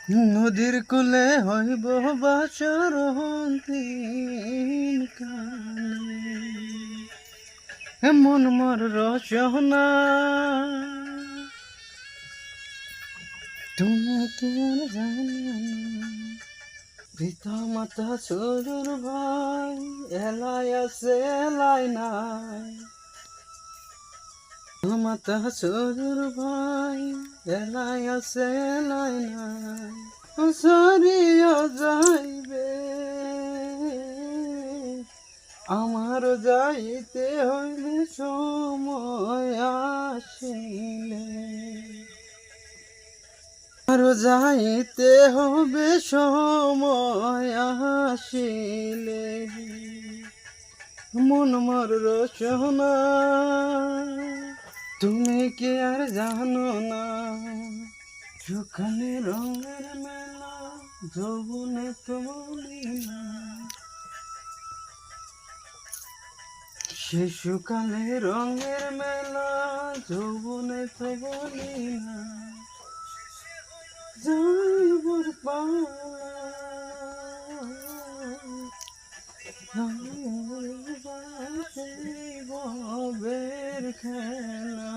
নদীর কূলে হইব বাসর অন্তিম কালে, এমন মোর রচনা তুমি কি আর জানো না? পিতা মাতা ছোটর ভাই এলাই আছে এলাই নাই, মাতা ছোটর ভাই এলাই আছে এলাই নাই, সরিয়া যাইবে আমার যাইতে হইলে সময় আসিলে, আর যাইতে হবে সময় আসিলে, মন মোর রচনা তুমি কি আর জানো না? সুখানে রঙের মেলা যৌবনে তুমি না, শিশুকালে রঙের মেলা যৌবনে তো বলি না, যাইবর পাবের খেলা,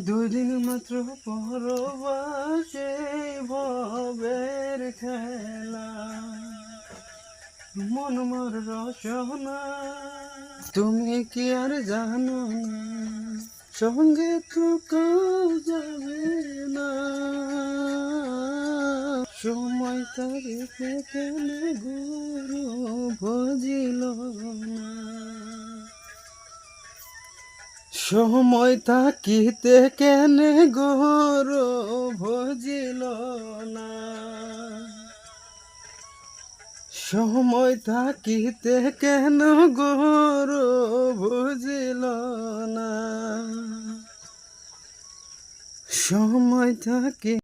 দুই দিন মাত্র পরবাসে ভবের খেলা, মন মোর রচনা তুমি কি আর জানো না? সঙ্গে তো কেউ যাবে না, সময় তারিখে কেন গুরু বুঝিল না, সময় থাকিতে কেন গুরু বুঝিল না, সময় থাকিতে কেন গুরু বুঝিল না, সময় থাকি